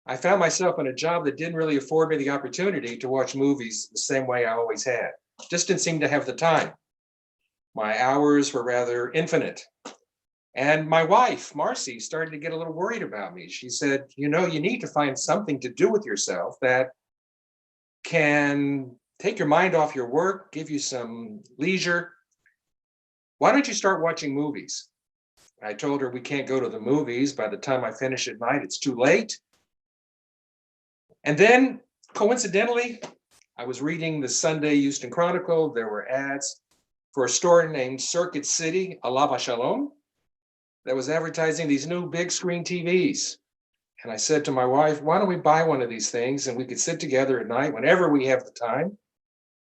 I found myself in a job that didn't really afford me the opportunity to watch movies the same way I always had. Just didn't seem to have the time. My hours were rather infinite. And my wife, Marcy, started to get a little worried about me. She said, you know, you need to find something to do with yourself that can take your mind off your work, give you some leisure. Why don't you start watching movies? I told her we can't go to the movies. By the time I finish at night, it's too late. And then, coincidentally, I was reading the Sunday Houston Chronicle. There were ads for a store named Circuit City, Alava Shalom, that was advertising these new big screen TVs. And I said to my wife, why don't we buy one of these things and we could sit together at night whenever we have the time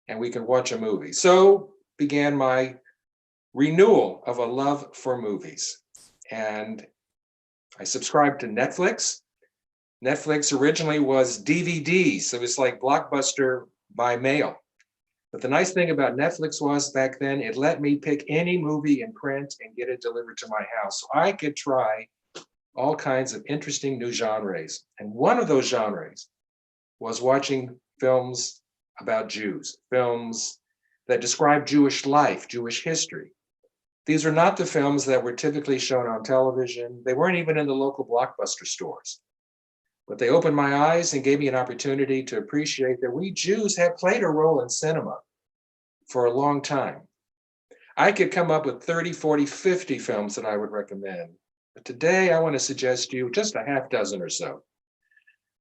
and we could watch a movie. So began my renewal of a love for movies. And I subscribed to Netflix. Netflix originally was DVDs, so it's like Blockbuster by mail. But the nice thing about Netflix was back then, it let me pick any movie in print and get it delivered to my house. So I could try all kinds of interesting new genres. And one of those genres was watching films about Jews, films that describe Jewish life, Jewish history. These are not the films that were typically shown on television. They weren't even in the local Blockbuster stores. But they opened my eyes and gave me an opportunity to appreciate that we Jews have played a role in cinema for a long time. I could come up with 30, 40, 50 films that I would recommend. But today I want to suggest to you just a half dozen or so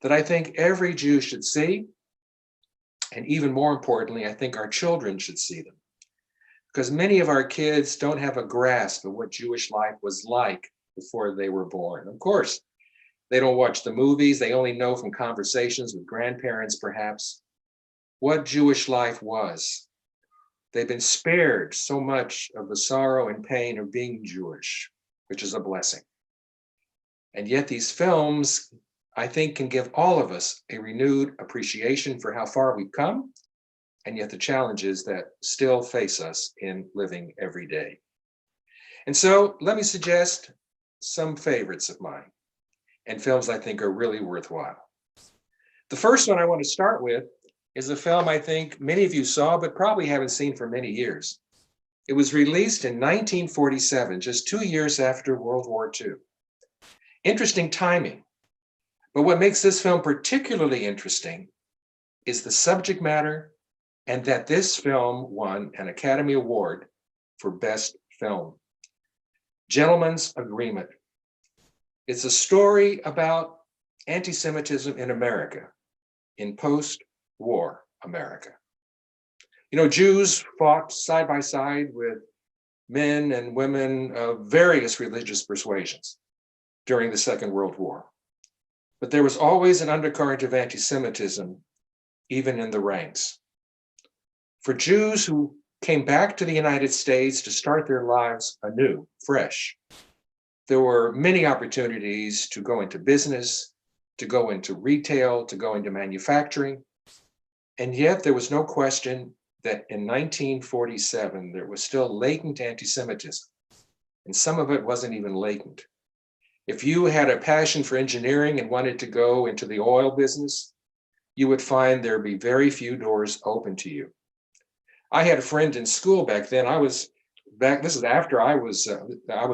that I think every Jew should see. And even more importantly, I think our children should see them. Because many of our kids don't have a grasp of what Jewish life was like before they were born. Of course, they don't watch the movies. They only know from conversations with grandparents, perhaps, what Jewish life was. They've been spared so much of the sorrow and pain of being Jewish, which is a blessing. And yet these films, I think, can give all of us a renewed appreciation for how far we've come, and yet the challenges that still face us in living every day. And so let me suggest some favorites of mine and films I think are really worthwhile. The first one I want to start with is a film I think many of you saw, but probably haven't seen for many years. It was released in 1947, just 2 years after World War II. Interesting timing. But what makes this film particularly interesting is the subject matter and that this film won an Academy Award for Best Film. Gentleman's Agreement. It's a story about anti-Semitism in America, in post-war America. You know, Jews fought side by side with men and women of various religious persuasions during the Second World War. But there was always an undercurrent of anti-Semitism, even in the ranks. For Jews who came back to the United States to start their lives anew, fresh, there were many opportunities to go into business, to go into retail, to go into manufacturing. And yet there was no question that in 1947, there was still latent anti-Semitism. And some of it wasn't even latent. If you had a passion for engineering and wanted to go into the oil business, you would find there'd be very few doors open to you. I had a friend in school back then. This is after I was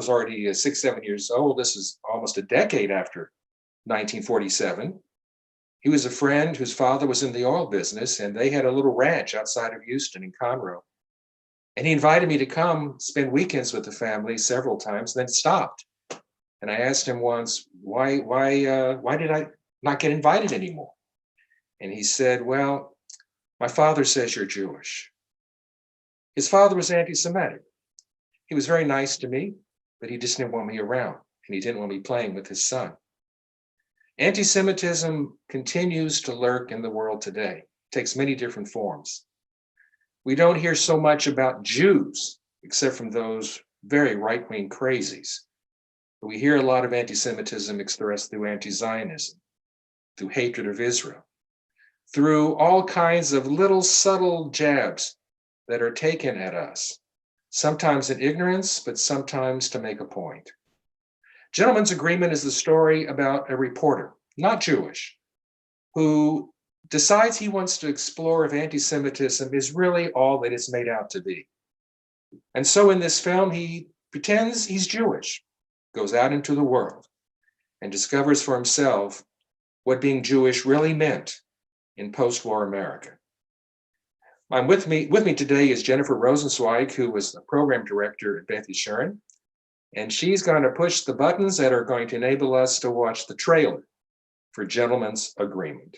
already 6, 7 years old. This is almost a decade after 1947. He was a friend whose father was in the oil business, and they had a little ranch outside of Houston in Conroe. And he invited me to come spend weekends with the family several times, then stopped. And I asked him once, why did I not get invited anymore? And he said, well, my father says you're Jewish. His father was anti-Semitic. He was very nice to me, but he just didn't want me around, and he didn't want me playing with his son. Anti-Semitism continues to lurk in the world today. It takes many different forms. We don't hear so much about Jews, except from those very right-wing crazies. But we hear a lot of anti-Semitism expressed through anti-Zionism, through hatred of Israel, through all kinds of little subtle jabs that are taken at us, sometimes in ignorance, but sometimes to make a point. Gentleman's Agreement is the story about a reporter not Jewish, who decides he wants to explore if anti-Semitism is really all that it's made out to be. And so in this film, he pretends he's Jewish, goes out into the world, and discovers for himself what being Jewish really meant in post-war America. With me today is Jennifer Rosenzweig, who was the program director at Beth Yeshurun, and she's going to push the buttons that are going to enable us to watch the trailer for Gentleman's Agreement.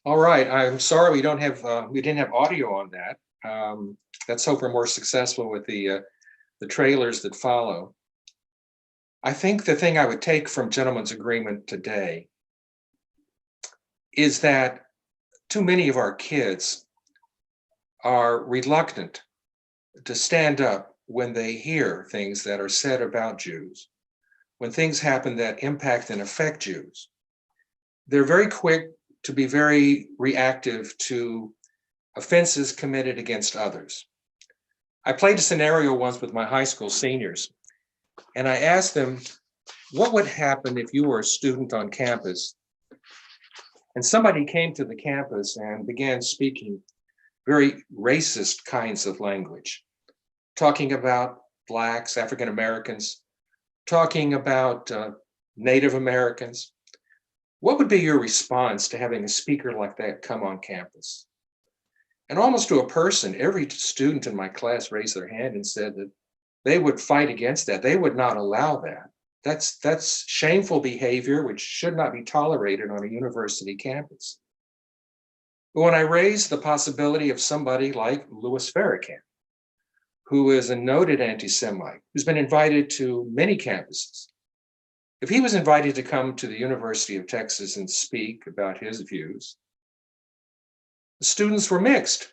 All right, I'm sorry we didn't have audio on that. Let's hope we're more successful with the trailers that follow. I think the thing I would take from Gentleman's Agreement today is that too many of our kids are reluctant to stand up when they hear things that are said about Jews, when things happen that impact and affect Jews. They're very quick to be very reactive to offenses committed against others. I played a scenario once with my high school seniors, and I asked them, what would happen if you were a student on campus and somebody came to the campus and began speaking very racist kinds of language, talking about Blacks, African Americans, talking about Native Americans? What would be your response to having a speaker like that come on campus? And almost to a person, every student in my class raised their hand and said that they would fight against that. They would not allow that. That's shameful behavior, which should not be tolerated on a university campus. But when I raised the possibility of somebody like Louis Farrakhan, who is a noted anti-Semite, who's been invited to many campuses, if he was invited to come to the University of Texas and speak about his views, the students were mixed.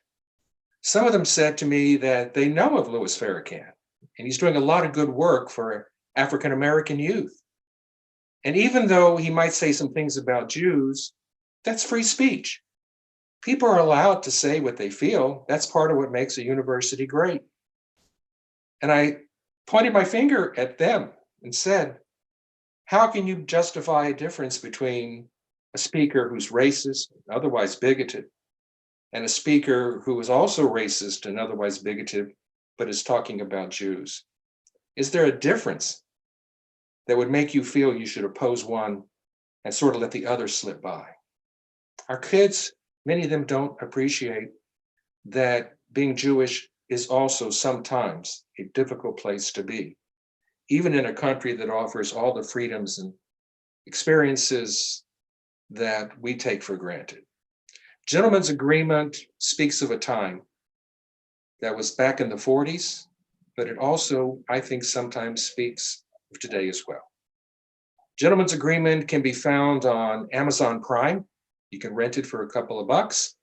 Some of them said to me that they know of Louis Farrakhan, and he's doing a lot of good work for African American youth. And even though he might say some things about Jews, that's free speech. People are allowed to say what they feel. That's part of what makes a university great. And I pointed my finger at them and said, how can you justify a difference between a speaker who's racist, otherwise bigoted, and a speaker who is also racist and otherwise bigoted, but is talking about Jews? Is there a difference that would make you feel you should oppose one and sort of let the other slip by? Our kids, many of them don't appreciate that being Jewish is also sometimes a difficult place to be, even in a country that offers all the freedoms and experiences that we take for granted. Gentleman's Agreement speaks of a time that was back in the 40s, but it also, I think, sometimes speaks of today as well. Gentleman's Agreement can be found on Amazon Prime. You can rent it for a couple of bucks.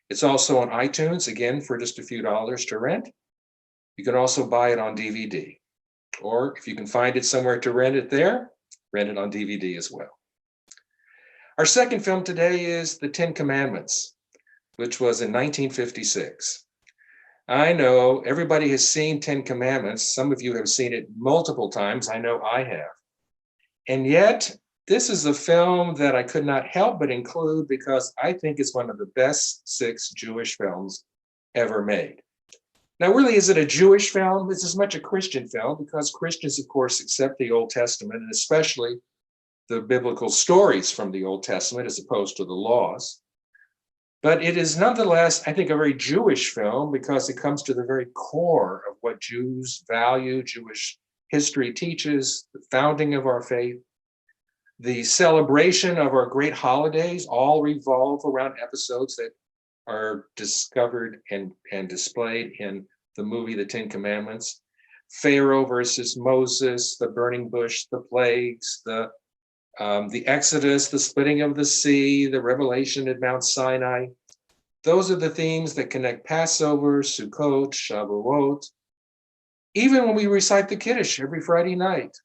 It's also on iTunes, again, for just a few dollars to rent. You can also buy it on DVD. Or if you can find it somewhere to rent it there, rent it on DVD as well. Our second film today is The Ten Commandments, which was in 1956. I know everybody has seen Ten Commandments. Some of you have seen it multiple times. I know I have. And yet, this is a film that I could not help but include because I think it's one of the best 6 Jewish films ever made. Now, really, is it a Jewish film? It's as much a Christian film because Christians, of course, accept the Old Testament and especially the biblical stories from the Old Testament as opposed to the laws. But it is nonetheless, I think, a very Jewish film because it comes to the very core of what Jews value, Jewish history teaches, the founding of our faith. The celebration of our great holidays all revolve around episodes that are discovered and displayed in the movie The Ten Commandments. Pharaoh versus Moses, the burning bush, the plagues, the Exodus, the splitting of the sea, the revelation at Mount Sinai. Those are the themes that connect Passover, Sukkot, Shavuot. Even when we recite the Kiddush every Friday night,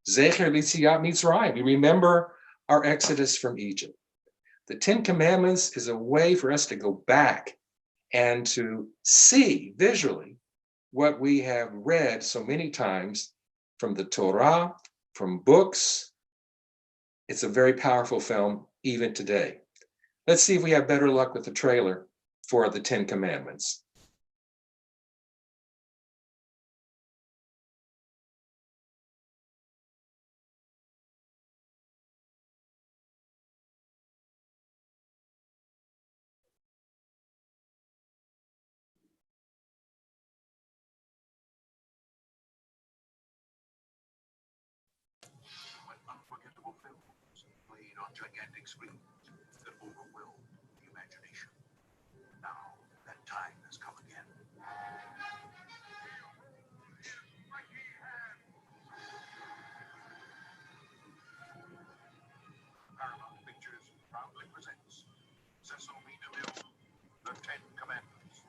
Zecher L'Tziat Mitzrayim, we remember our exodus from Egypt. The Ten Commandments is a way for us to go back and to see visually what we have read so many times from the Torah, from books. It's a very powerful film even today. Let's see if we have better luck with the trailer for the Ten Commandments. Unforgettable films played on gigantic screens that overwhelm the imagination. Now that time has come again. Paramount Pictures proudly presents Cecil B. DeMille, The Ten Commandments.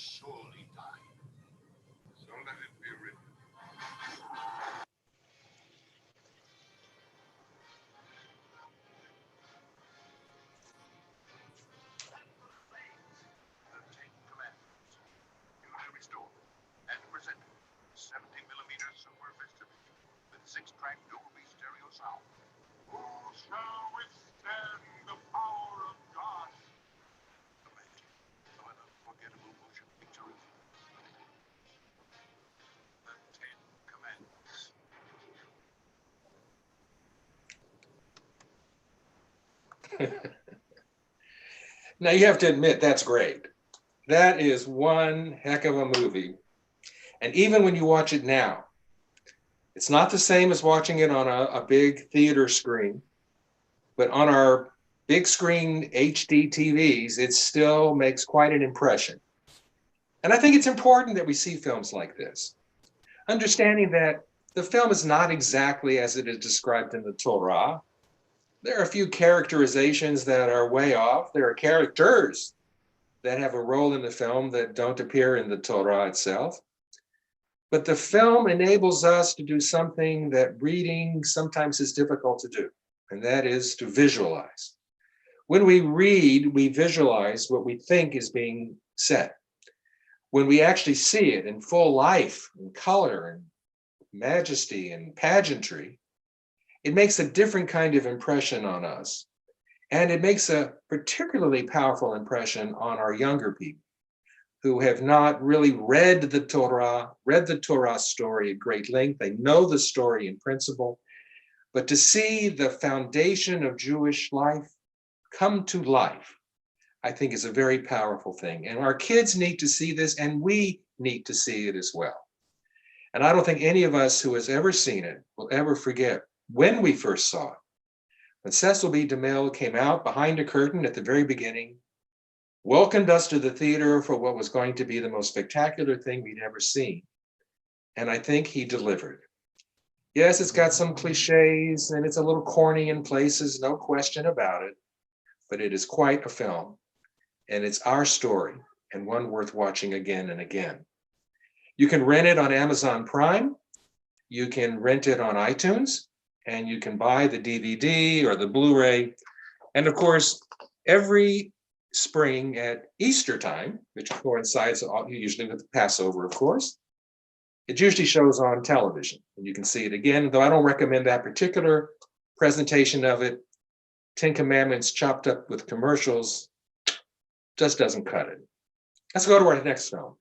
surely die. So let it be written. The Ten Commandments, newly restored and presented 70mm Super Vista with 6-track Dolby stereo sound. Who shall withstand the power of God? The magic of an unforgettable motion picture review. The Ten Commandments. Now you have to admit that's great. That is one heck of a movie. And even when you watch it now, it's not the same as watching it on a big theater screen, but on our big screen HD TVs, it still makes quite an impression. And I think it's important that we see films like this, understanding that the film is not exactly as it is described in the Torah. There are a few characterizations that are way off. There are characters that have a role in the film that don't appear in the Torah itself. But the film enables us to do something that reading sometimes is difficult to do, and that is to visualize. When we read, we visualize what we think is being said. When we actually see it in full life and color and majesty and pageantry, it makes a different kind of impression on us. And it makes a particularly powerful impression on our younger people who have not really read the Torah story at great length. They know the story in principle, but to see the foundation of Jewish life come to life, I think is a very powerful thing. And our kids need to see this, and we need to see it as well. And I don't think any of us who has ever seen it will ever forget when we first saw it. When Cecil B. DeMille came out behind a curtain at the very beginning, welcomed us to the theater for what was going to be the most spectacular thing we'd ever seen. And I think he delivered. Yes, it's got some cliches and it's a little corny in places, no question about it, but it is quite a film. And it's our story and one worth watching again and again. You can rent it on Amazon Prime. You can rent it on iTunes, and you can buy the DVD or the Blu-ray. And of course, every spring at Easter time, which coincides usually with the Passover, of course, it usually shows on television. And you can see it again, though I don't recommend that particular presentation of it. 10 Commandments chopped up with commercials just doesn't cut it. Let's go to our next film.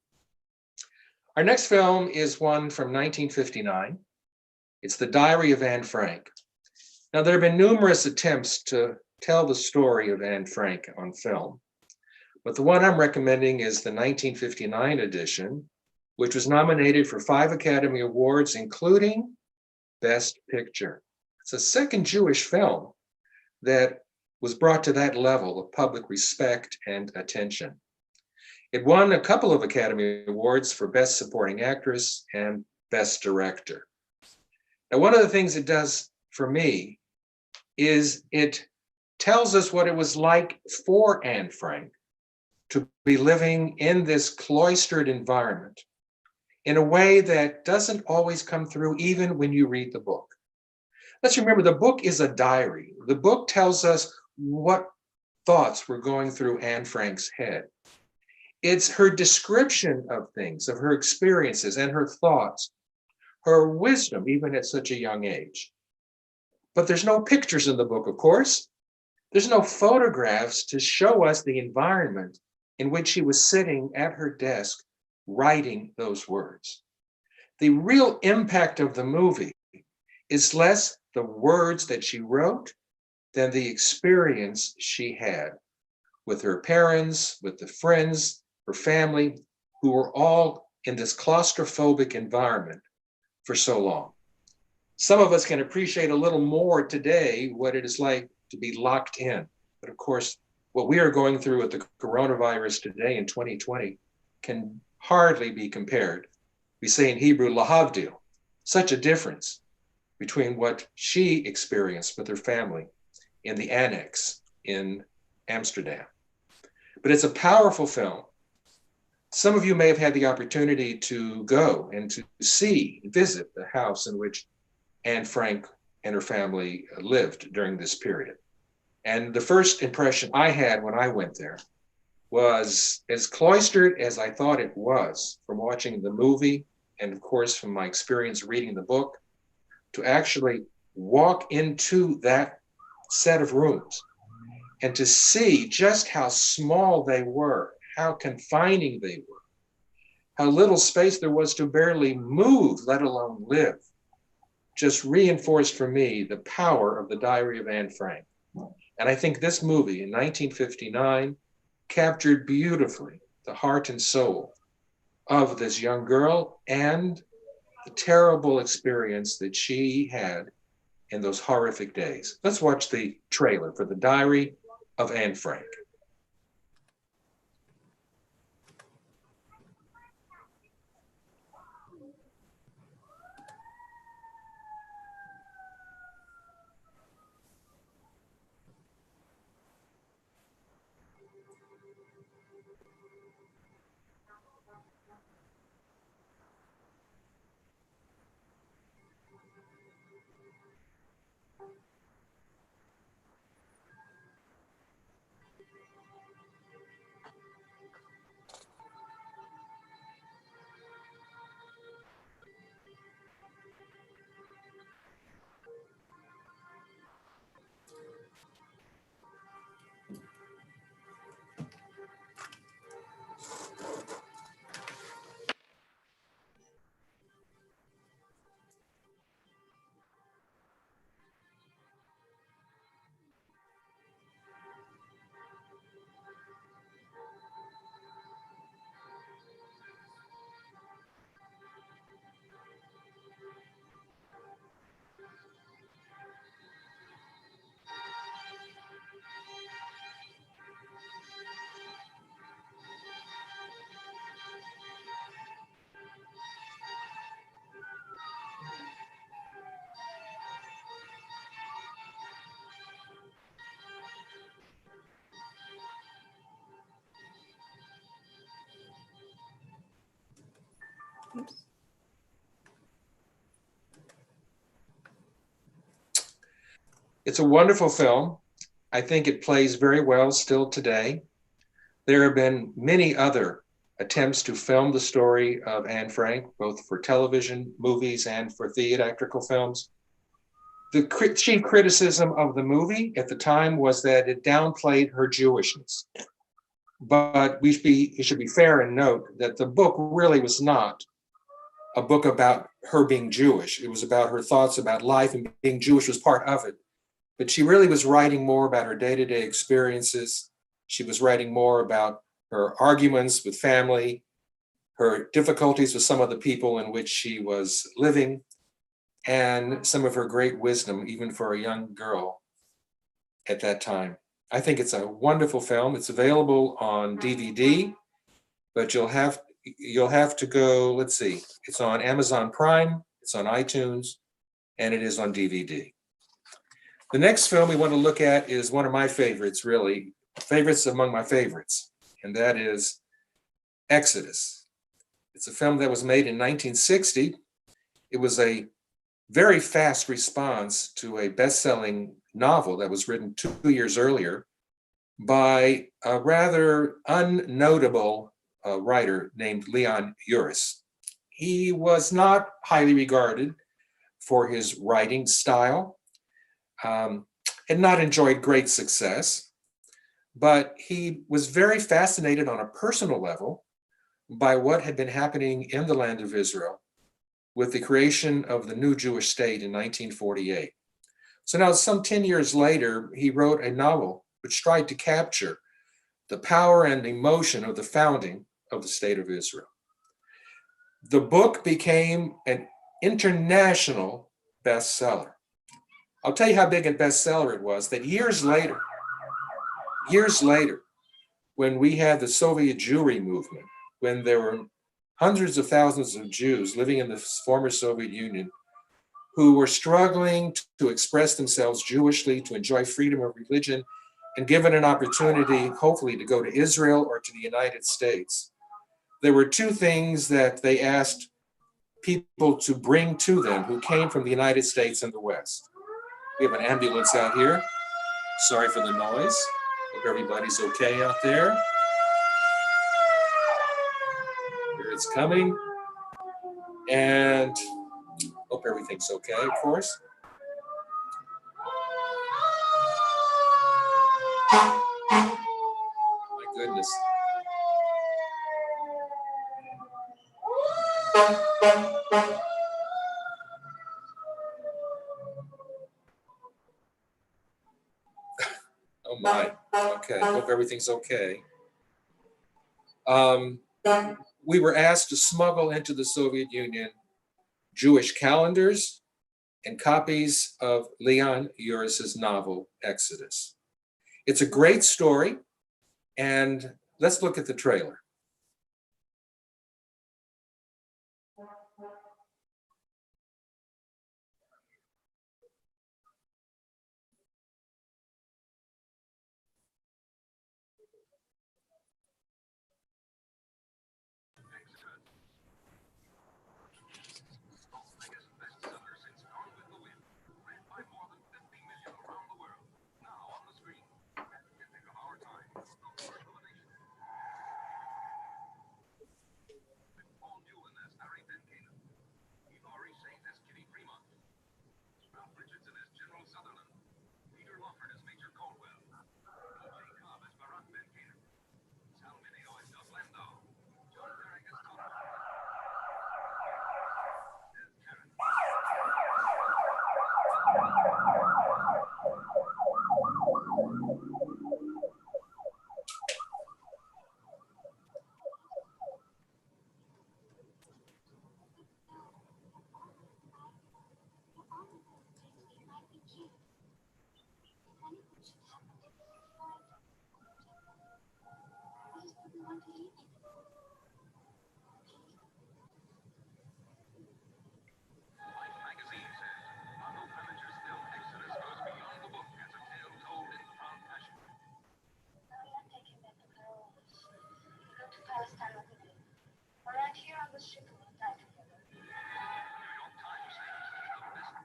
Our next film is one from 1959. It's The Diary of Anne Frank. Now, there have been numerous attempts to tell the story of Anne Frank on film, but the one I'm recommending is the 1959 edition, which was nominated for 5 Academy Awards, including Best Picture. It's a second Jewish film that was brought to that level of public respect and attention. It won a couple of Academy Awards for Best Supporting Actress and Best Director. Now, one of the things it does for me is it tells us what it was like for Anne Frank to be living in this cloistered environment in a way that doesn't always come through even when you read the book. Let's remember, the book is a diary. The book tells us what thoughts were going through Anne Frank's head. It's her description of things, of her experiences and her thoughts, her wisdom, even at such a young age. But there's no pictures in the book, of course. There's no photographs to show us the environment in which she was sitting at her desk writing those words. The real impact of the movie is less the words that she wrote than the experience she had with her parents, with the friends, her family, who were all in this claustrophobic environment for so long. Some of us can appreciate a little more today what it is like to be locked in. But of course, what we are going through with the coronavirus today in 2020 can hardly be compared. We say in Hebrew, lahavdil, such a difference between what she experienced with her family in the annex in Amsterdam. But it's a powerful film. Some of you may have had the opportunity to go and to visit the house in which Anne Frank and her family lived during this period. And the first impression I had when I went there was as cloistered as I thought it was from watching the movie, and of course from my experience reading the book, to actually walk into that set of rooms and to see just how small they were, how confining they were, how little space there was to barely move, let alone live, just reinforced for me the power of the Diary of Anne Frank. And I think this movie in 1959 captured beautifully the heart and soul of this young girl and the terrible experience that she had in those horrific days. Let's watch the trailer for the Diary of Anne Frank. It's a wonderful film. I think it plays very well still today. There have been many other attempts to film the story of Anne Frank, both for television, movies, and for theatrical films. The chief criticism of the movie at the time was that it downplayed her Jewishness. But it should be fair and note that the book really was not a book about her being Jewish. It was about her thoughts about life, and being Jewish was part of it. But she really was writing more about her day-to-day experiences. She was writing more about her arguments with family, her difficulties with some of the people in which she was living, and some of her great wisdom, even for a young girl at that time. I think it's a wonderful film. It's available on DVD, but you'll have to go, let's see, it's on Amazon Prime, it's on iTunes, and it is on DVD. The next film we want to look at is one of my favorites, really, favorites among my favorites, and that is Exodus. It's a film that was made in 1960. It was a very fast response to a best-selling novel that was written 2 years earlier by a rather unnotable writer named Leon Uris. He was not highly regarded for his writing style, had not enjoyed great success, but he was very fascinated on a personal level by what had been happening in the land of Israel with the creation of the new Jewish state in 1948. So now, some 10 years later, he wrote a novel which tried to capture the power and emotion of the founding of the state of Israel. The book became an international bestseller. I'll tell you how big a bestseller it was, that years later, when we had the Soviet Jewry movement, when there were hundreds of thousands of Jews living in the former Soviet Union who were struggling to express themselves Jewishly, to enjoy freedom of religion, and given an opportunity, hopefully, to go to Israel or to the United States, there were two things that they asked people to bring to them who came from the United States and the West. We have an ambulance out here. Sorry for the noise. Hope everybody's okay out there. Here it's coming. And hope everything's okay, of course. My goodness. Oh my. Okay. Hope everything's okay. We were asked to smuggle into the Soviet Union Jewish calendars and copies of Leon Uris's novel, Exodus. It's a great story, and let's look at the trailer.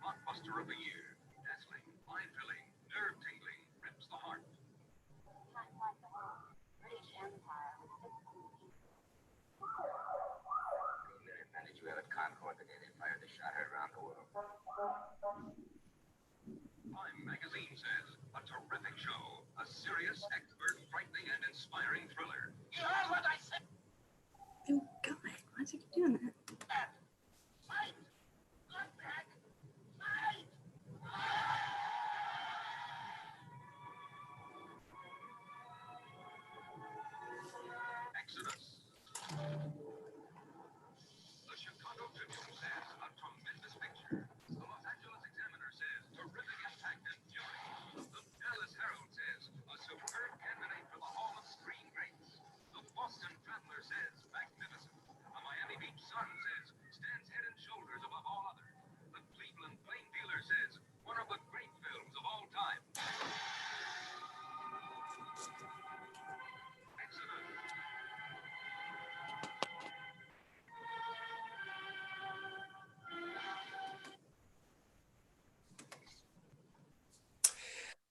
Blockbuster of the year. Dazzling, mind-filling, nerve-tingling, rips the heart. Managed to have at Concord the day they fired the shot heard around the world. Time magazine says, a terrific show. A serious, expert, frightening, and inspiring thriller. You heard what I said? Oh, God. Why'd you keep doing that? Fight! Look back! Fight! Exodus. The Chicago Tribune says a tremendous picture. The Los Angeles Examiner says terrific impact and fury. The Dallas Herald says a superb candidate for the Hall of Screen Greats. The Boston Traveler says magnificent. The Miami Beach Sun says stands head and shoulders above all others. The Cleveland Plain Dealer says one of the great films of all time. Exodus.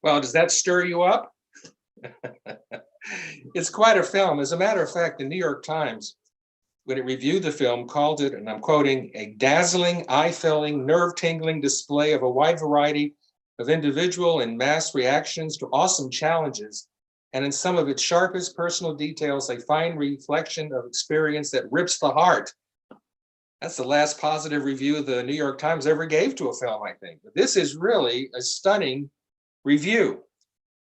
Well, does that stir you up? It's quite a film. As a matter of fact, the New York Times, when it reviewed the film, called it, and I'm quoting, a dazzling, eye-filling, nerve-tingling display of a wide variety of individual and mass reactions to awesome challenges, and in some of its sharpest personal details, a fine reflection of experience that rips the heart. That's the last positive review the New York Times ever gave to a film, I think. But this is really a stunning review.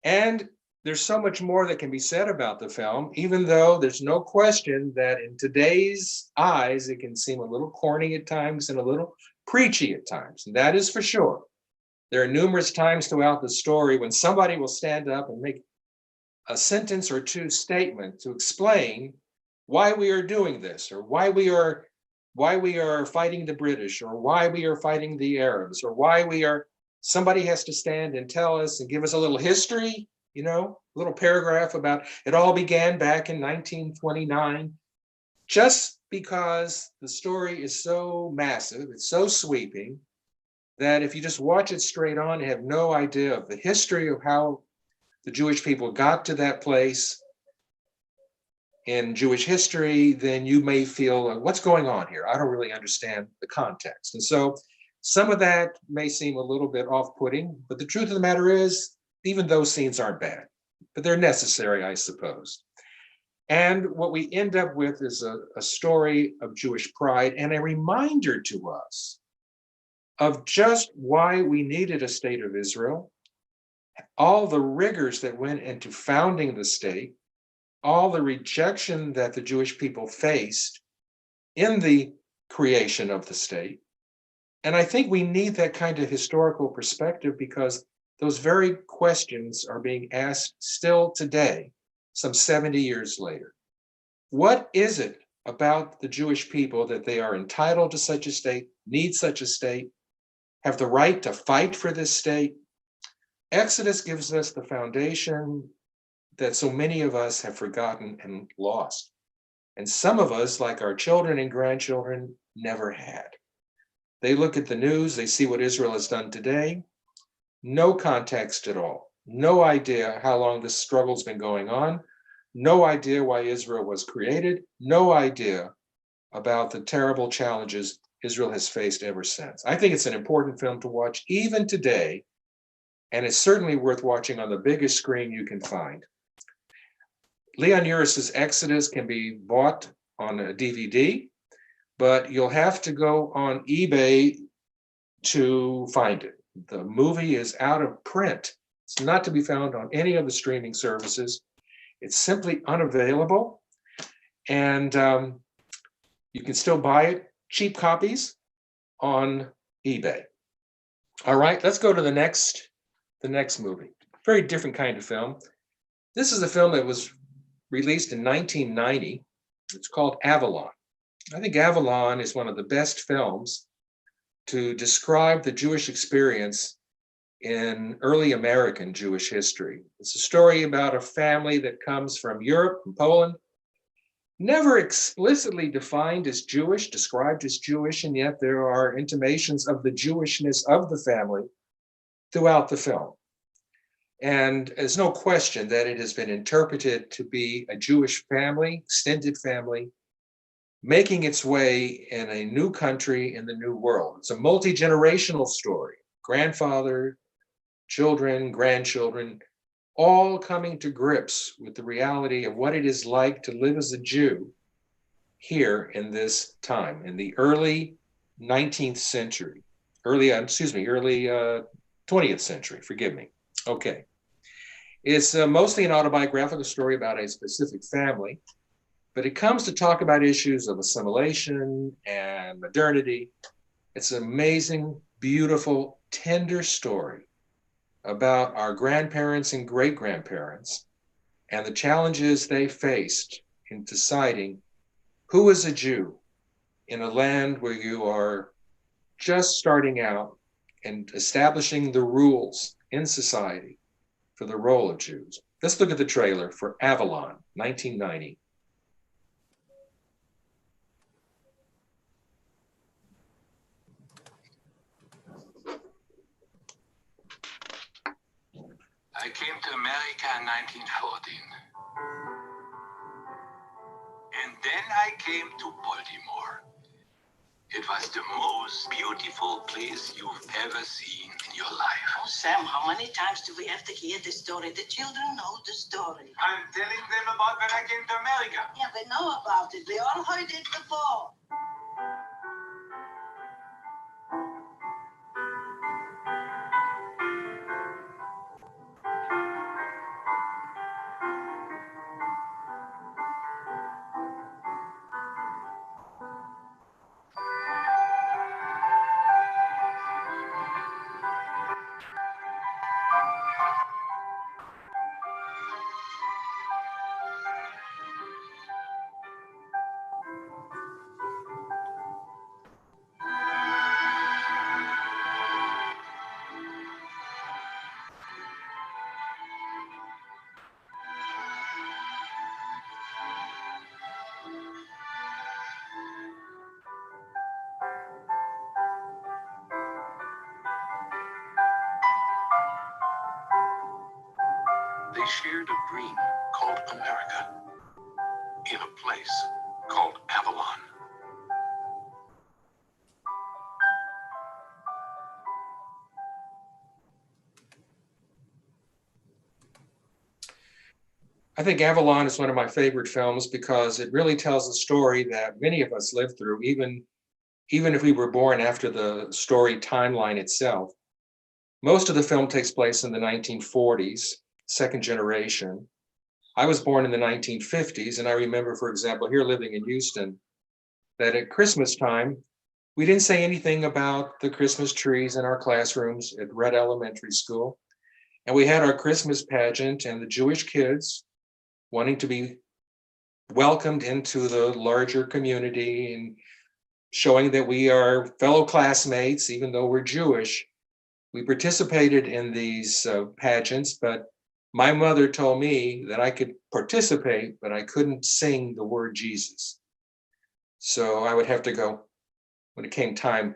And there's so much more that can be said about the film, even though there's no question that in today's eyes, it can seem a little corny at times and a little preachy at times. And that is for sure. There are numerous times throughout the story when somebody will stand up and make a sentence or two statement to explain why we are doing this, or why we are fighting the British, or why we are fighting the Arabs, or why we are, somebody has to stand and tell us and give us a little history, you know, a little paragraph about it all began back in 1929. just because the story is so massive, it's so sweeping, that if you just watch it straight on, you have no idea of the history of how the Jewish people got to that place in Jewish history, then you may feel, what's going on here? I don't really understand the context. And so some of that may seem a little bit off-putting, but the truth of the matter is, even those scenes aren't bad, but they're necessary, I suppose. And what we end up with is a story of Jewish pride and a reminder to us of just why we needed a state of Israel, all the rigors that went into founding the state, all the rejection that the Jewish people faced in the creation of the state. And I think we need that kind of historical perspective because those very questions are being asked still today, some 70 years later. What is it about the Jewish people that they are entitled to such a state, need such a state, have the right to fight for this state? Exodus gives us the foundation that so many of us have forgotten and lost. And some of us, like our children and grandchildren, never had. They look at the news, they see what Israel has done today, no context at all, no idea how long this struggle's been going on, no idea why Israel was created, no idea about the terrible challenges Israel has faced ever since. I think it's an important film to watch even today, and it's certainly worth watching on the biggest screen you can find. Leon Uris's Exodus can be bought on a DVD, but you'll have to go on eBay to find it. The movie is out of print. It's not to be found on any of the streaming services. It's simply unavailable, and you can still buy it, cheap copies, on eBay. All right, let's go to the next movie. Very different kind of film. This is a film that was released in 1990. It's called Avalon. I think Avalon is one of the best films to describe the Jewish experience in early American Jewish history. It's a story about a family that comes from Europe, from Poland, never explicitly defined as Jewish, described as Jewish, and yet there are intimations of the Jewishness of the family throughout the film. And there's no question that it has been interpreted to be a Jewish family, extended family, making its way in a new country in the new world. It's a multi-generational story. Grandfather, children, grandchildren, all coming to grips with the reality of what it is like to live as a Jew here in this time, in the early 19th century, early 20th century, forgive me. Okay. It's mostly an autobiographical story about a specific family, but it comes to talk about issues of assimilation and modernity. It's an amazing, beautiful, tender story about our grandparents and great-grandparents and the challenges they faced in deciding who is a Jew in a land where you are just starting out and establishing the rules in society for the role of Jews. Let's look at the trailer for Avalon, 1990. I came to America in 1914. And then I came to Baltimore. It was the most beautiful place you've ever seen in your life. Oh, Sam, how many times do we have to hear the story? The children know the story. I'm telling them about when I came to America. Yeah, we know about it. We all heard it before. a dream called America in a place called Avalon. I think Avalon is one of my favorite films because it really tells a story that many of us lived through, even if we were born after the story timeline itself. Most of the film takes place in the 1940s, second generation. I was born in the 1950s, and I remember, for example, here living in Houston, that at Christmas time, we didn't say anything about the Christmas trees in our classrooms at Red Elementary School. And we had our Christmas pageant, and the Jewish kids wanting to be welcomed into the larger community and showing that we are fellow classmates, even though we're Jewish. We participated in these pageants, but my mother told me that I could participate, but I couldn't sing the word Jesus. So I would have to go when it came time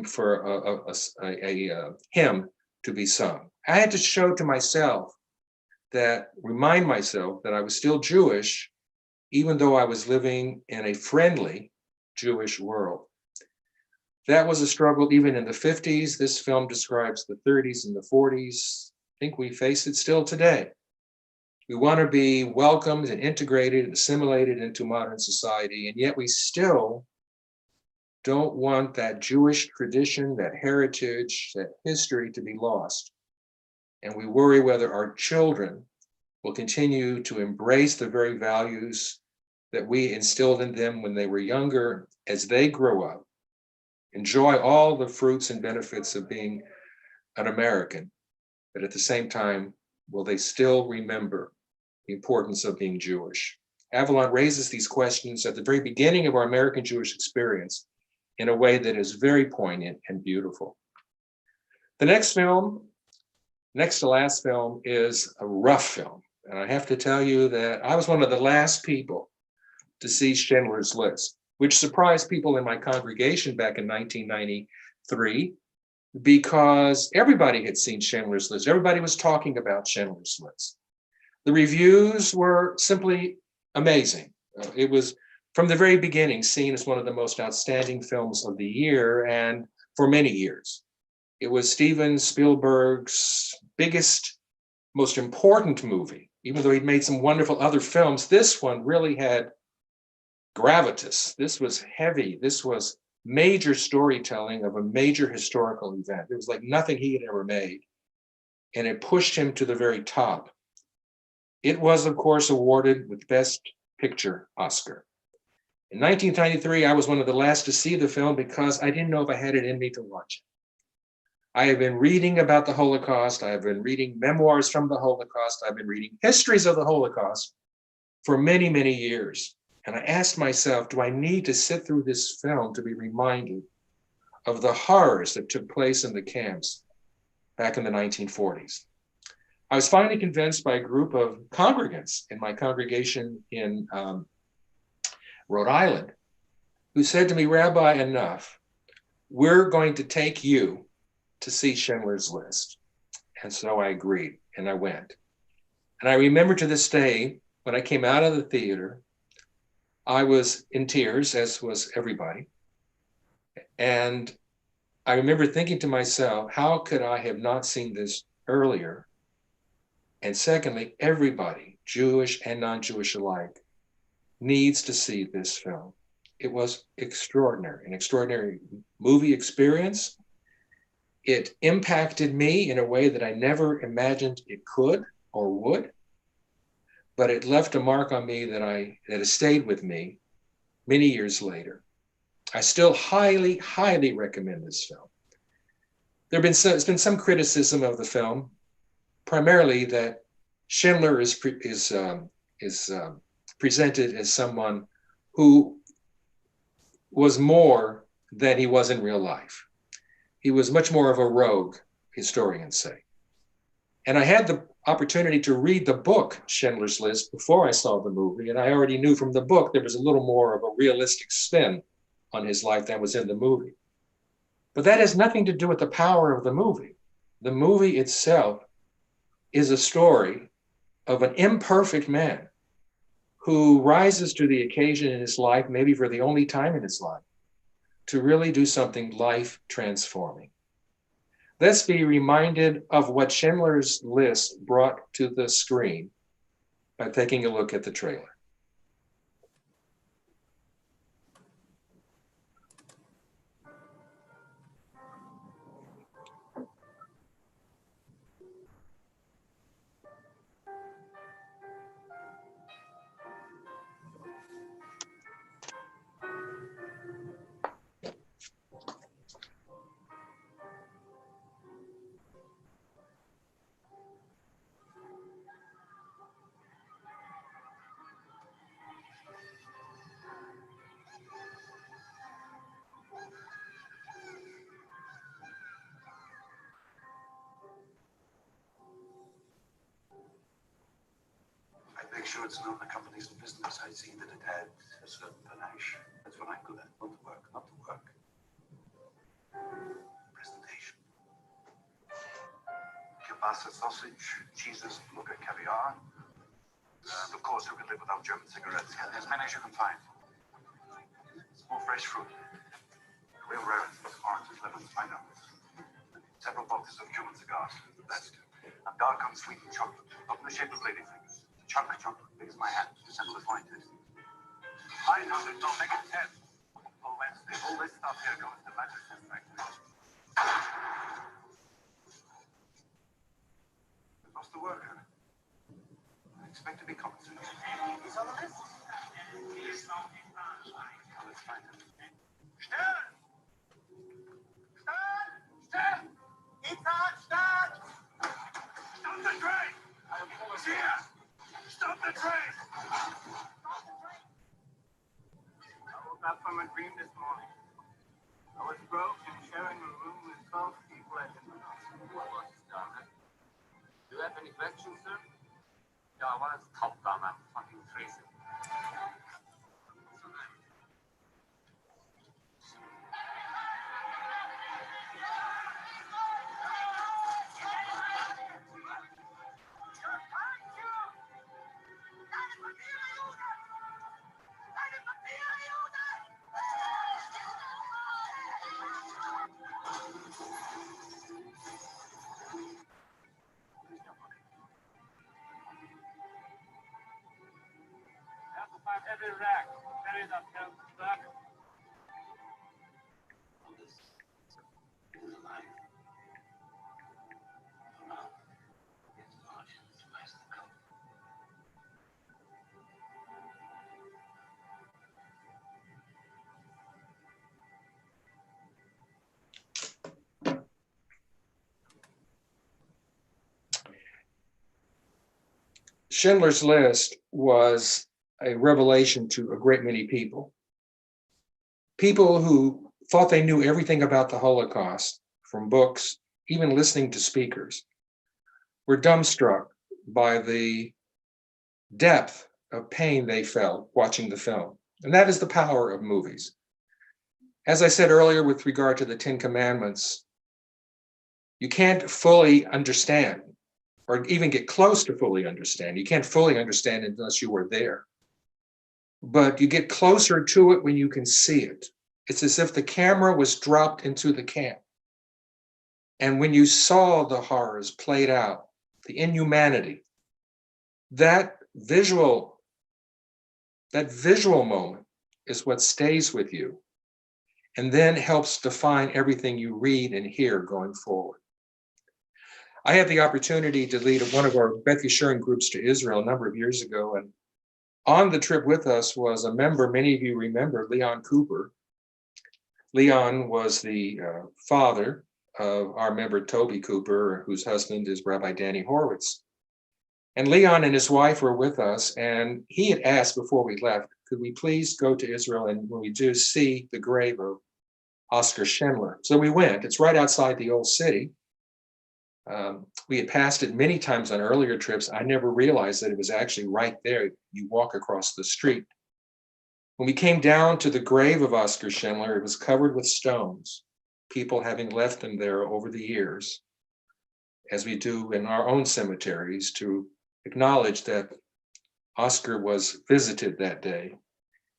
for a hymn to be sung. I had to show to myself remind myself that I was still Jewish, even though I was living in a friendly Jewish world. That was a struggle even in the 50s. This film describes the 30s and the 40s. I think we face it still today. We want to be welcomed and integrated and assimilated into modern society, and yet we still don't want that Jewish tradition, that heritage, that history to be lost. And we worry whether our children will continue to embrace the very values that we instilled in them when they were younger as they grow up, enjoy all the fruits and benefits of being an American, but at the same time, will they still remember the importance of being Jewish? Avalon raises these questions at the very beginning of our American Jewish experience in a way that is very poignant and beautiful. The next to last film, is a rough film. And I have to tell you that I was one of the last people to see Schindler's List, which surprised people in my congregation back in 1993, because everybody had seen Schindler's List. Everybody was talking about Schindler's List. The reviews were simply amazing. It was, from the very beginning, seen as one of the most outstanding films of the year, and for many years. It was Steven Spielberg's biggest, most important movie. Even though he'd made some wonderful other films, this one really had gravitas. This was heavy. This was major storytelling of a major historical event. It was like nothing he had ever made. And it pushed him to the very top. It was, of course, awarded with Best Picture Oscar. In 1993, I was one of the last to see the film because I didn't know if I had it in me to watch it. I have been reading about the Holocaust. I have been reading memoirs from the Holocaust. I've been reading histories of the Holocaust for many, many years. And I asked myself, do I need to sit through this film to be reminded of the horrors that took place in the camps back in the 1940s? I was finally convinced by a group of congregants in my congregation in Rhode Island, who said to me, Rabbi, enough. We're going to take you to see Schindler's List. And so I agreed, and I went. And I remember to this day, when I came out of the theater, I was in tears, as was everybody. And I remember thinking to myself, how could I have not seen this earlier? And secondly, everybody, Jewish and non-Jewish alike, needs to see this film. It was extraordinary, an extraordinary movie experience. It impacted me in a way that I never imagined it could or would, but it left a mark on me that has stayed with me many years later. I still highly, highly recommend this film. There's been some criticism of the film, primarily that Schindler is presented as someone who was more than he was in real life. He was much more of a rogue, historians say. And I had the opportunity to read the book, Schindler's List, before I saw the movie, and I already knew from the book there was a little more of a realistic spin on his life than was in the movie. But that has nothing to do with the power of the movie. The movie itself is a story of an imperfect man who rises to the occasion in his life, maybe for the only time in his life, to really do something life transforming. Let's be reminded of what Schindler's List brought to the screen by taking a look at the trailer. I make sure it's known the company's in business. I see that it had a certain panache. That's what I'm good at. Not the work, not the work. Presentation. Kielbasa sausage, cheeses, beluga caviar. And of course, who can live without German cigarettes? As many as you can find. Small fresh fruit. Real rarities, oranges, lemons, pineapples. Several boxes of Cuban cigars, the best. And dark unsweetened chocolate, not in the shape of ladyfingers. Chunk chocolate, big as my hand, to resemble a fine taste. I know that don't make it 10. On Wednesday, all this stuff here goes to Manchester factory. What's the worker? I expect to be compensated. He's on the list. Let's find him. Stern! Stern! Stern! It's on, Stern! Stop the train! Here! Stop the train! I woke up from a dream this morning. I was broke and sharing a room with 12 people at the What was it, Donna? Do you have any questions, sir? Yeah, I want to top down. I'm fucking crazy. Every rack, carry that down back. This is alive. No, it's not. It's nice to come. Schindler's List was a revelation to a great many people. People who thought they knew everything about the Holocaust from books, even listening to speakers, were dumbstruck by the depth of pain they felt watching the film. And that is the power of movies. As I said earlier with regard to the Ten Commandments, you can't fully understand or even get close to fully understand. You can't fully understand unless you were there. But you get closer to it when you can see it. It's as if the camera was dropped into the camp. And when you saw the horrors played out, the inhumanity, that visual moment is what stays with you and then helps define everything you read and hear going forward. I had the opportunity to lead one of our Beth Yeshurun groups to Israel a number of years ago, and on the trip with us was a member, many of you remember, Leon Cooper. Leon was the father of our member, Toby Cooper, whose husband is Rabbi Danny Horowitz. And Leon and his wife were with us, and he had asked before we left, could we please go to Israel and when we do see the grave of Oscar Schindler? So we went. It's right outside the old city. We had passed it many times on earlier trips. I never realized that it was actually right there. You walk across the street. When we came down to the grave of Oscar Schindler, it was covered with stones, people having left them there over the years, as we do in our own cemeteries to acknowledge that Oscar was visited that day,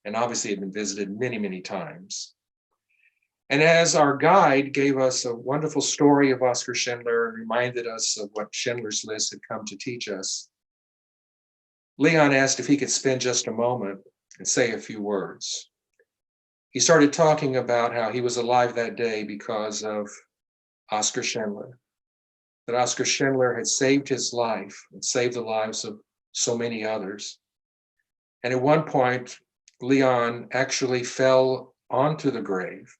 and obviously had been visited many, many times. And as our guide gave us a wonderful story of Oskar Schindler and reminded us of what Schindler's List had come to teach us, Leon asked if he could spend just a moment and say a few words. He started talking about how he was alive that day because of Oskar Schindler, that Oskar Schindler had saved his life and saved the lives of so many others. And at one point, Leon actually fell onto the grave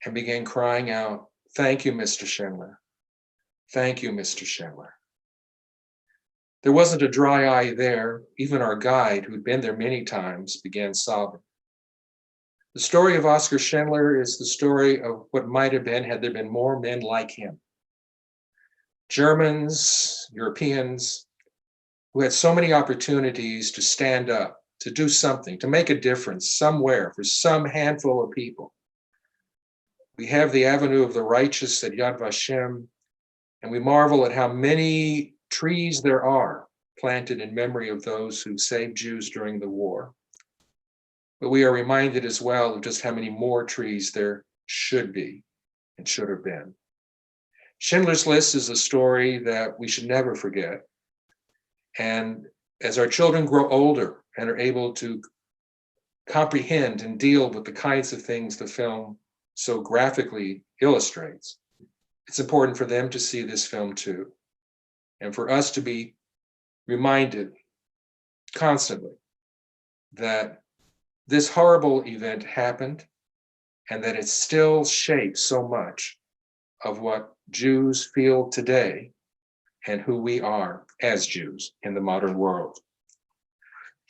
and began crying out, "Thank you, Mr. Schindler. Thank you, Mr. Schindler." There wasn't a dry eye there. Even our guide, who'd been there many times, began sobbing. The story of Oskar Schindler is the story of what might have been had there been more men like him. Germans, Europeans, who had so many opportunities to stand up, to do something, to make a difference somewhere for some handful of people. We have the Avenue of the Righteous at Yad Vashem, and we marvel at how many trees there are planted in memory of those who saved Jews during the war. But we are reminded as well of just how many more trees there should be and should have been. Schindler's List is a story that we should never forget. And as our children grow older and are able to comprehend and deal with the kinds of things the film so graphically illustrates, it's important for them to see this film too. And for us to be reminded constantly that this horrible event happened and that it still shapes so much of what Jews feel today and who we are as Jews in the modern world.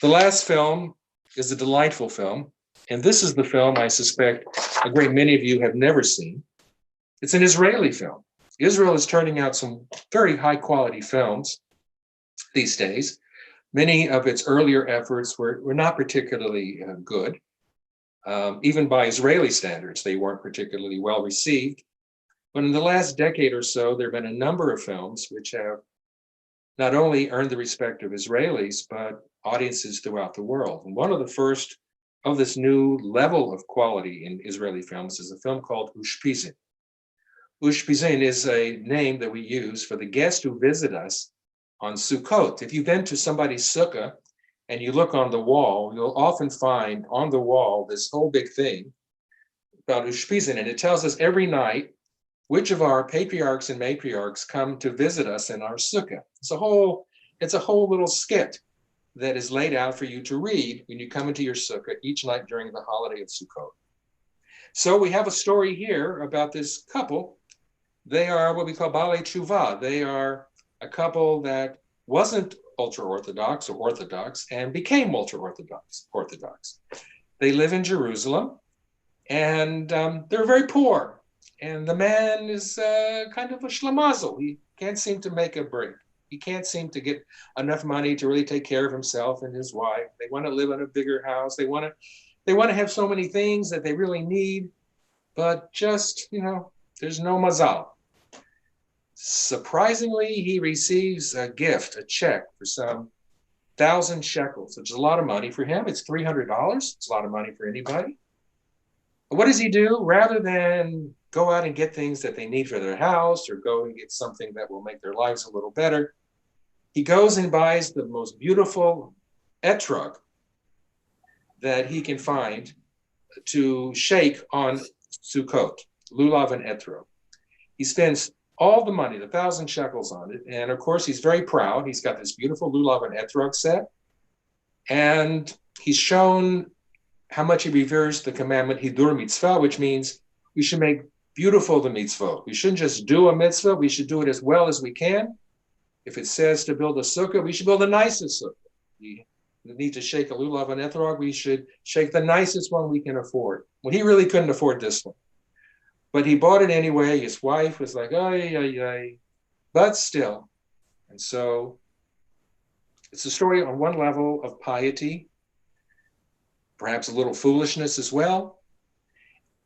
The last film is a delightful film, and this is the film I suspect a great many of you have never seen. It's an Israeli film. Israel is turning out some very high quality films these days. Many of its earlier efforts were not particularly good. Even by Israeli standards, they weren't particularly well received. But in the last decade or so, there have been a number of films which have not only earned the respect of Israelis, but audiences throughout the world. And one of the first of this new level of quality in Israeli films is a film called Ushpizin. Ushpizin is a name that we use for the guests who visit us on Sukkot. If you've been to somebody's sukkah and you look on the wall, you'll often find on the wall this whole big thing about Ushpizin, and it tells us every night which of our patriarchs and matriarchs come to visit us in our sukkah. It's a whole little skit that is laid out for you to read when you come into your sukkah each night during the holiday of Sukkot. So we have a story here about this couple. They are what we call Balei Tshuva. They are a couple that wasn't ultra-Orthodox or Orthodox and became ultra-Orthodox. They live in Jerusalem, and they're very poor. And the man is kind of a schlemazel. He can't seem to make a break. He can't seem to get enough money to really take care of himself and his wife. They want to live in a bigger house. They want to have so many things that they really need, but just, there's no mazal. Surprisingly, he receives a gift, a check for some 1,000 shekels, which is a lot of money for him. It's $300. It's a lot of money for anybody. What does he do? Rather than go out and get things that they need for their house or go and get something that will make their lives a little better, he goes and buys the most beautiful etrog that he can find to shake on Sukkot, lulav and etrog. He spends all the money, the 1,000 shekels on it. And of course, he's very proud. He's got this beautiful lulav and etrog set. And he's shown how much he reveres the commandment hidur mitzvah, which means we should make beautiful the mitzvah. We shouldn't just do a mitzvah. We should do it as well as we can. If it says to build a sukkah, we should build the nicest sukkah. We need to shake a lulav and etrog. We should shake the nicest one we can afford. Well, he really couldn't afford this one. But he bought it anyway. His wife was like, ay, ay, ay. But still. And so it's a story on one level of piety, perhaps a little foolishness as well.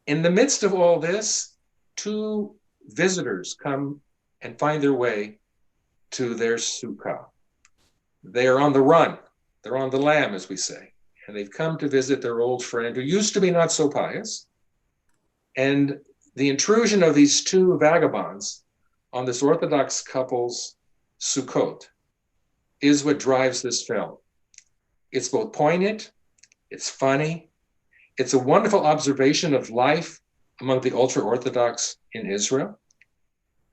In the midst of all this, two visitors come and find their way to their sukkah. They are on the run. They're on the lam, as we say. And they've come to visit their old friend who used to be not so pious. And the intrusion of these two vagabonds on this Orthodox couple's Sukkot is what drives this film. It's both poignant, it's funny, it's a wonderful observation of life among the ultra-Orthodox in Israel.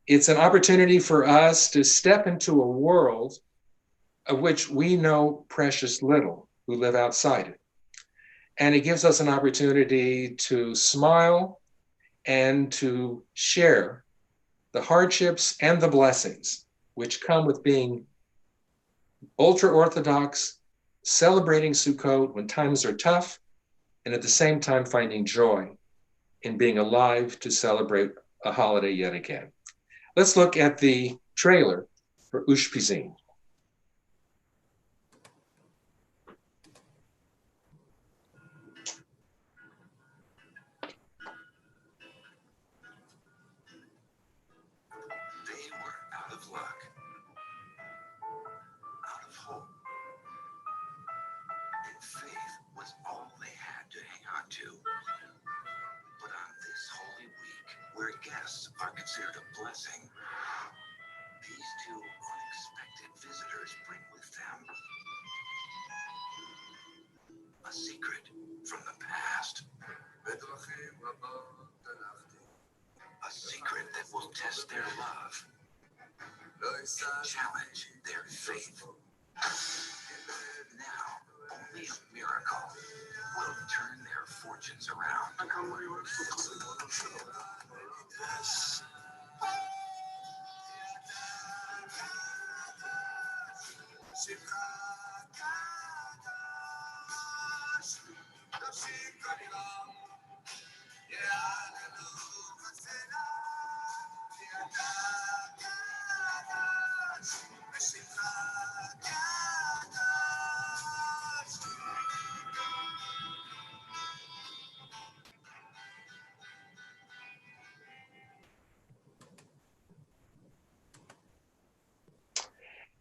It's an opportunity for us to step into a world of which we know precious little who live outside it. And it gives us an opportunity to smile and to share the hardships and the blessings which come with being ultra-Orthodox, celebrating Sukkot when times are tough, and at the same time finding joy in being alive to celebrate a holiday yet again. Let's look at the trailer for Ushpizin. They were out of luck, out of hope, and faith was all they had to hang on to. But on this holy week, where guests are considered a blessing, these two unexpected visitors bring with them a secret from the past. A secret that will test their love and challenge their faith. Now, only a miracle will turn their fortunes around.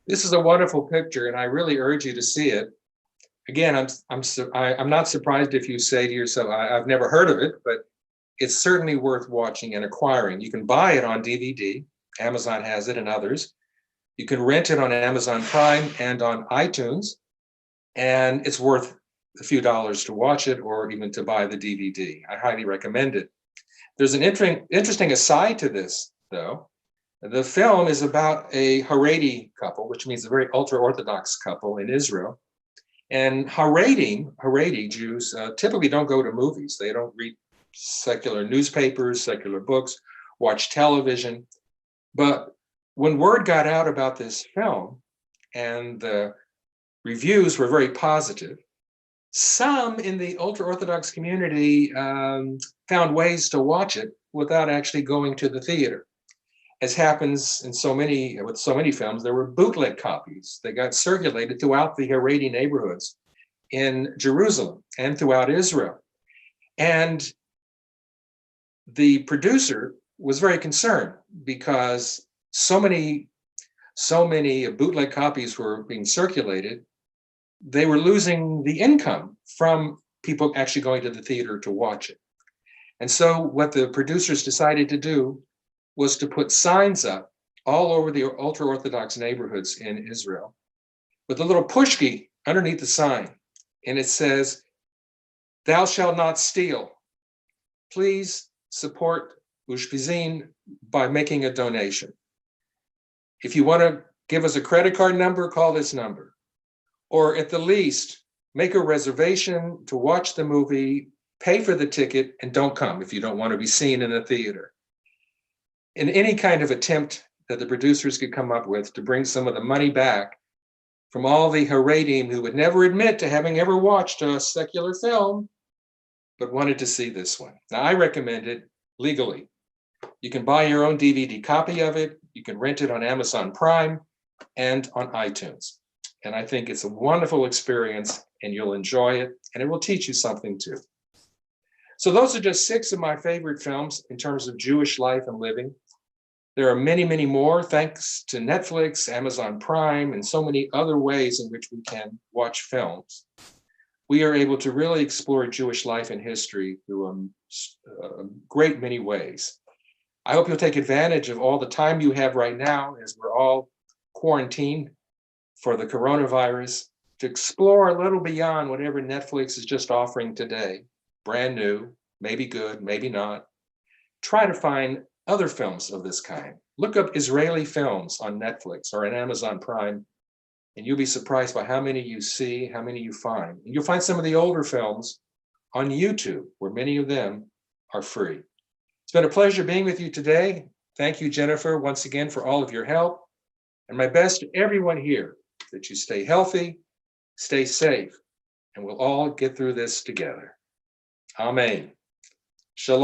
This is a wonderful picture, and I really urge you to see it. Again, I'm not surprised if you say to yourself, I've never heard of it, but it's certainly worth watching and acquiring. You can buy it on DVD. Amazon has it and others. You can rent it on Amazon Prime and on iTunes, and it's worth a few dollars to watch it or even to buy the DVD. I highly recommend it. There's an interesting aside to this, though. The film is about a Haredi couple, which means a very ultra-Orthodox couple in Israel. And Haredi Jews typically don't go to movies. They don't read secular newspapers, secular books, watch television. But when word got out about this film and the reviews were very positive, some in the ultra-Orthodox community found ways to watch it without actually going to the theater. As happens with so many films, there were bootleg copies that got circulated throughout the Haredi neighborhoods in Jerusalem and throughout Israel. And the producer was very concerned because so many bootleg copies were being circulated. They were losing the income from people actually going to the theater to watch it. And so what the producers decided to do was to put signs up all over the ultra-Orthodox neighborhoods in Israel with a little pushki underneath the sign. And it says, "Thou shalt not steal. Please support Ushpizin by making a donation. If you want to give us a credit card number, call this number. Or at the least, make a reservation to watch the movie, pay for the ticket, and don't come if you don't want to be seen in the theater." In any kind of attempt that the producers could come up with to bring some of the money back from all the Haredim who would never admit to having ever watched a secular film, but wanted to see this one. Now, I recommend it legally. You can buy your own DVD copy of it. You can rent it on Amazon Prime and on iTunes. And I think it's a wonderful experience and you'll enjoy it and it will teach you something too. So those are just 6 of my favorite films in terms of Jewish life and living. There are many, many more thanks to Netflix, Amazon Prime, and so many other ways in which we can watch films. We are able to really explore Jewish life and history through a great many ways. I hope you'll take advantage of all the time you have right now as we're all quarantined for the coronavirus to explore a little beyond whatever Netflix is just offering today. Brand new, maybe good, maybe not. Try to find other films of this kind. Look up Israeli films on Netflix or on Amazon Prime, and you'll be surprised by how many you see, how many you find. And you'll find some of the older films on YouTube, where many of them are free. It's been a pleasure being with you today. Thank you, Jennifer, once again for all of your help. And my best to everyone here, that you stay healthy, stay safe, and we'll all get through this together. Amen. Shalom.